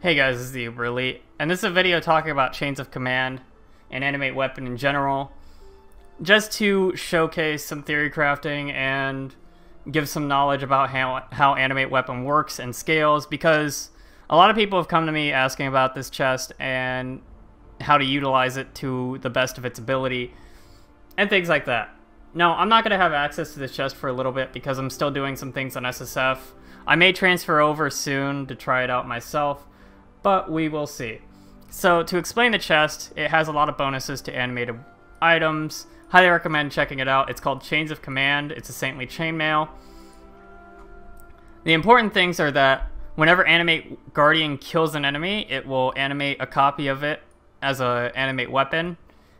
Hey guys, this is Theuberelite, and this is a video talking about Chains of Command and Animate Weapon in general, just to showcase some theory crafting and give some knowledge about how Animate Weapon works and scales, because a lot of people have come to me asking about this chest and how to utilize it to the best of its ability, and things like that. Now, I'm not going to have access to this chest for a little bit because I'm still doing some things on SSF. I may transfer over soon to try it out myself, but we will see. So to explain the chest, it has a lot of bonuses to animated items. Highly recommend checking it out. It's called Chains of Command. It's a saintly chainmail. The important things are that whenever Animate Guardian kills an enemy, it will animate a copy of it as an Animate Weapon.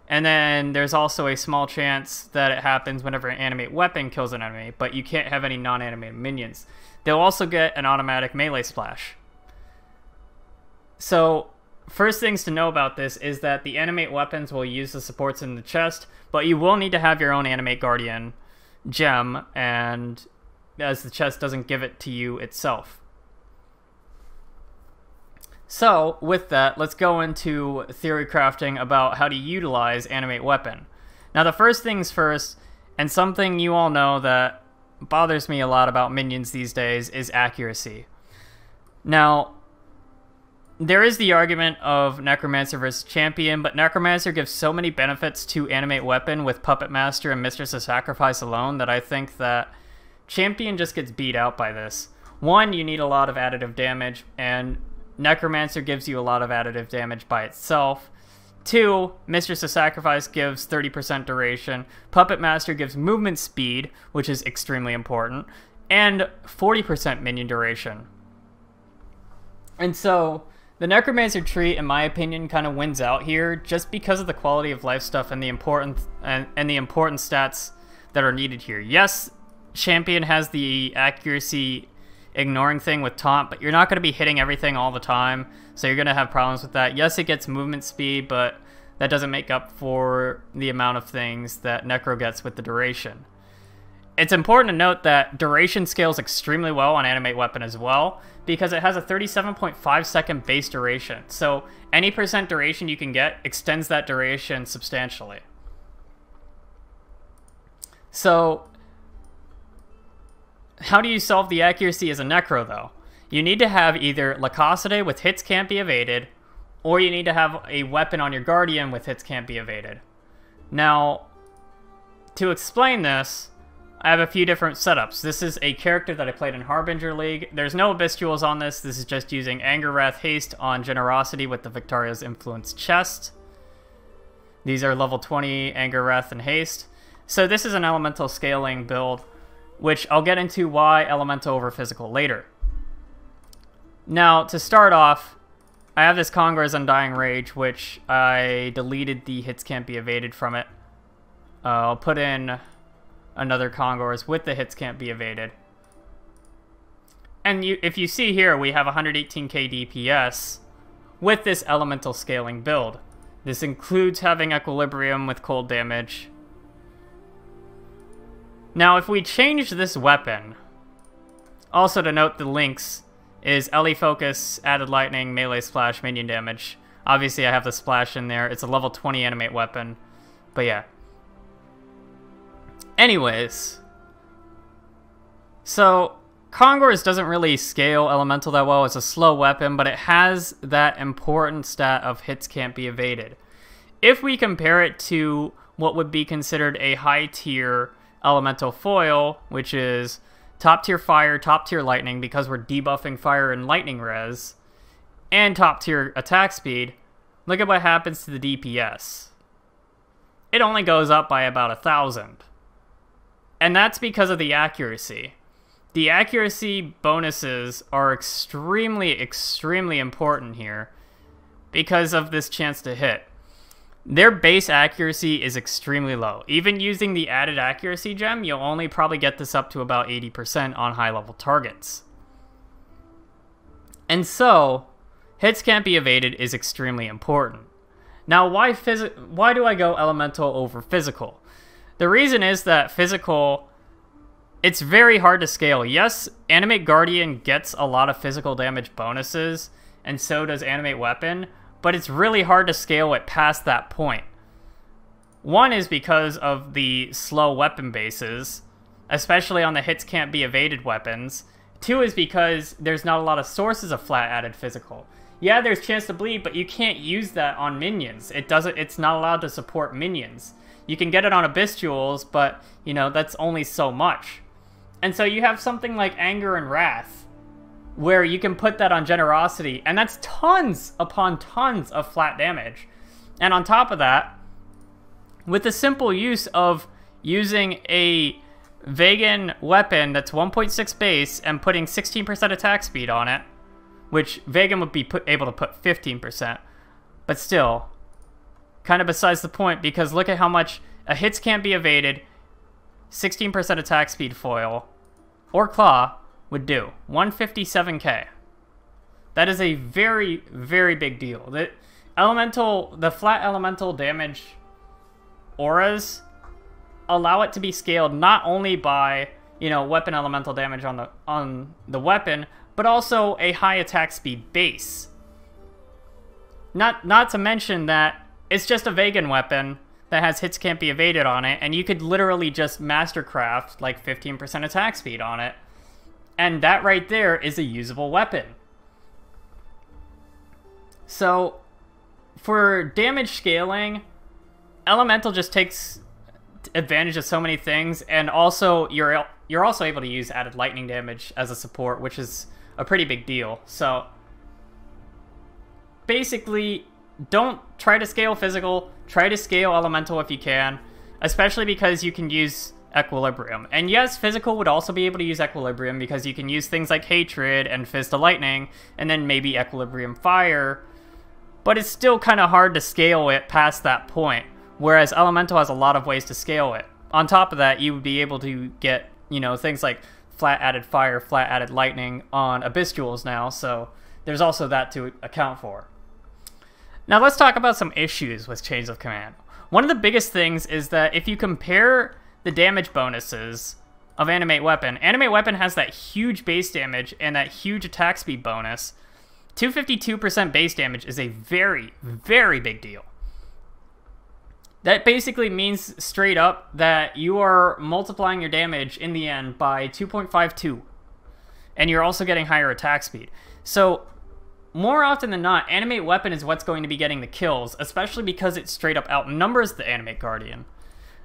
And then there's also a small chance that it happens whenever an Animate Weapon kills an enemy, but you can't have any non-animated minions. They'll also get an automatic melee splash. So, first things to know about this is that the Animate Weapons will use the supports in the chest, but you will need to have your own Animate Guardian gem, and as the chest doesn't give it to you itself. So, with that, let's go into theory crafting about how to utilize Animate Weapon. Now, the first things first, and something you all know that bothers me a lot about minions these days, is accuracy. Now, there is the argument of Necromancer versus Champion, but Necromancer gives so many benefits to Animate Weapon with Puppet Master and Mistress of Sacrifice alone that I think that Champion just gets beat out by this. One, you need a lot of additive damage, and Necromancer gives you a lot of additive damage by itself. Two, Mistress of Sacrifice gives 30% duration. Puppet Master gives movement speed, which is extremely important, and 40% minion duration. And so the Necromancer tree, in my opinion, kind of wins out here just because of the quality of life stuff and the important stats that are needed here. Yes, Champion has the accuracy ignoring thing with taunt, but you're not going to be hitting everything all the time, so you're going to have problems with that. Yes, it gets movement speed, but that doesn't make up for the amount of things that Necro gets with the duration. It's important to note that duration scales extremely well on Animate Weapon as well, because it has a 37.5 second base duration. So any percent duration you can get extends that duration substantially. So how do you solve the accuracy as a Necro, though? You need to have either Lacoste with hits can't be evaded, or you need to have a weapon on your Guardian with hits can't be evaded. Now, to explain this, I have a few different setups. This is a character that I played in Harbinger League. There's no Abyss Jewels on this. This is just using Anger, Wrath, Haste on Generosity with the Victoria's Influence chest. These are level 20 Anger, Wrath, and Haste. So this is an elemental scaling build, which I'll get into why elemental over physical later. Now, to start off, I have this Kongor's Undying Rage, which I deleted the hits can't be evaded from it. I'll put in another Kongor's with the hits can't be evaded. And if you see here, we have 118k DPS with this elemental scaling build. This includes having Equilibrium with cold damage. Now, if we change this weapon, also to note the links is LE Focus, Added Lightning, Melee Splash, Minion Damage. Obviously, I have the Splash in there. It's a level 20 Animate Weapon. But yeah. Anyways, so Kongor's doesn't really scale elemental that well. It's a slow weapon, but it has that important stat of hits can't be evaded. If we compare it to what would be considered a high tier elemental foil, which is top tier fire, top tier lightning, because we're debuffing fire and lightning res, and top tier attack speed, look at what happens to the DPS. It only goes up by about 1,000. And that's because of the accuracy. The accuracy bonuses are extremely, extremely important here because of this chance to hit. Their base accuracy is extremely low. Even using the added accuracy gem, you'll only probably get this up to about 80% on high level targets. And so, hits can't be evaded is extremely important. Now, why do I go elemental over physical? The reason is that physical it's very hard to scale. Yes, Animate Guardian gets a lot of physical damage bonuses, and so does Animate Weapon, but it's really hard to scale it past that point. One is because of the slow weapon bases, especially on the hits can't be evaded weapons. Two is because there's not a lot of sources of flat added physical. Yeah, there's chance to bleed, but you can't use that on minions. It's not allowed to support minions. You can get it on Abystuals, but, you know, that's only so much. And so you have something like Anger and Wrath, where you can put that on Generosity, and that's tons upon tons of flat damage. And on top of that, with the simple use of using a vegan weapon that's 1.6 base and putting 16% attack speed on it, which vegan would be able to put 15%, but still, kind of besides the point, because look at how much a hits can't be evaded, 16% attack speed foil, or claw would do. 157k. That is a very, very big deal. The flat elemental damage auras allow it to be scaled not only by, you know, weapon elemental damage on the weapon, but also a high attack speed base. Not to mention that it's just a vegan weapon that has hits can't be evaded on it, and you could literally just mastercraft like 15% attack speed on it, and that right there is a usable weapon. So for damage scaling, elemental just takes advantage of so many things, and also you're also able to use added lightning damage as a support, which is a pretty big deal. So basically, don't try to scale physical, try to scale elemental if you can, especially because you can use equilibrium. And yes, physical would also be able to use equilibrium because you can use things like hatred and fist of lightning, and then maybe equilibrium fire, but it's still kind of hard to scale it past that point, whereas elemental has a lot of ways to scale it. On top of that, you would be able to get, you know, things like flat added fire, flat added lightning on Abystuals now, so there's also that to account for. Now let's talk about some issues with Chains of Command. One of the biggest things is that if you compare the damage bonuses of Animate Weapon has that huge base damage and that huge attack speed bonus. 252% base damage is a very, very big deal. That basically means straight up that you are multiplying your damage in the end by 2.52. And you're also getting higher attack speed. So more often than not, Animate Weapon is what's going to be getting the kills, especially because it straight up outnumbers the Animate Guardian.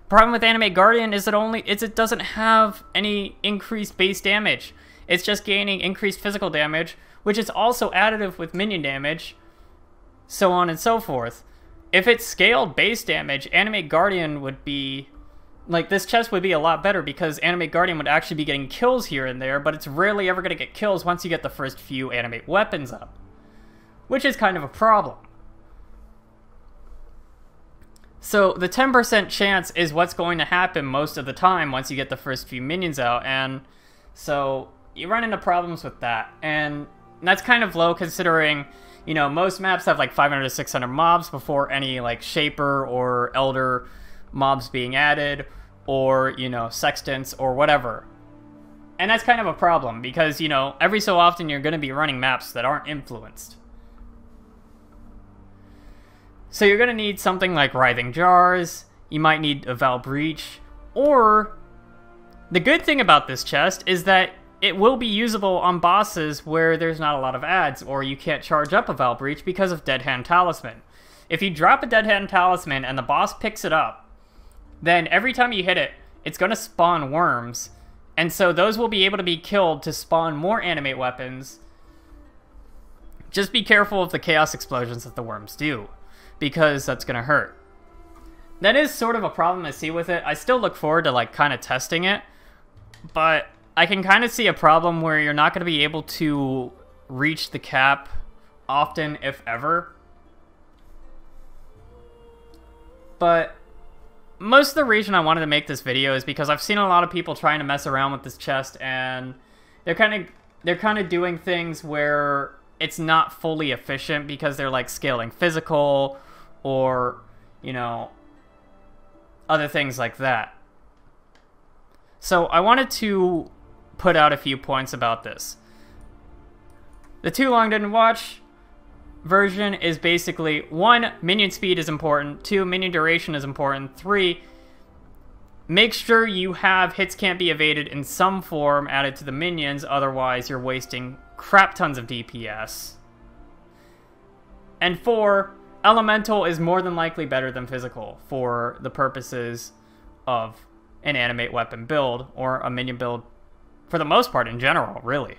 Problem with Animate Guardian is it doesn't have any increased base damage. It's just gaining increased physical damage, which is also additive with minion damage, so on and so forth. If it's scaled base damage, Animate Guardian would be... like, this chest would be a lot better because Animate Guardian would actually be getting kills here and there, but it's rarely ever going to get kills once you get the first few Animate Weapons up, which is kind of a problem. So the 10% chance is what's going to happen most of the time once you get the first few minions out, and so you run into problems with that, and that's kind of low considering, you know, most maps have like 500 to 600 mobs before any like Shaper or Elder mobs being added, or, you know, Sextants or whatever. And that's kind of a problem because, you know, every so often you're going to be running maps that aren't influenced. So you're going to need something like Writhing Jars, you might need a Val Breach, or the good thing about this chest is that it will be usable on bosses where there's not a lot of ads, or you can't charge up a Val Breach because of Dead Hand Talisman. If you drop a Dead Hand Talisman and the boss picks it up, then every time you hit it, it's going to spawn worms, and so those will be able to be killed to spawn more Animate Weapons. Just be careful of the Chaos Explosions that the worms do, because that's going to hurt. That is sort of a problem I see with it. I still look forward to like kind of testing it, but I can kind of see a problem where you're not going to be able to reach the cap often, if ever. But most of the reason I wanted to make this video is because I've seen a lot of people trying to mess around with this chest, and they're kind of doing things where it's not fully efficient because they're like scaling physical or, you know, other things like that. So I wanted to put out a few points about this. The too long didn't watch version is basically 1, minion speed is important, 2, minion duration is important, 3, make sure you have hits can't be evaded in some form added to the minions, otherwise you're wasting crap tons of DPS. And 4, elemental is more than likely better than physical for the purposes of an animate weapon build, or a minion build for the most part in general, really.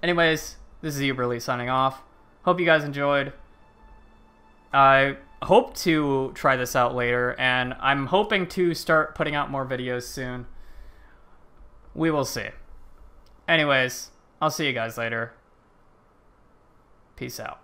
Anyways, this is Theuberelite signing off. Hope you guys enjoyed. I hope to try this out later, and I'm hoping to start putting out more videos soon. We will see. Anyways, I'll see you guys later. Peace out.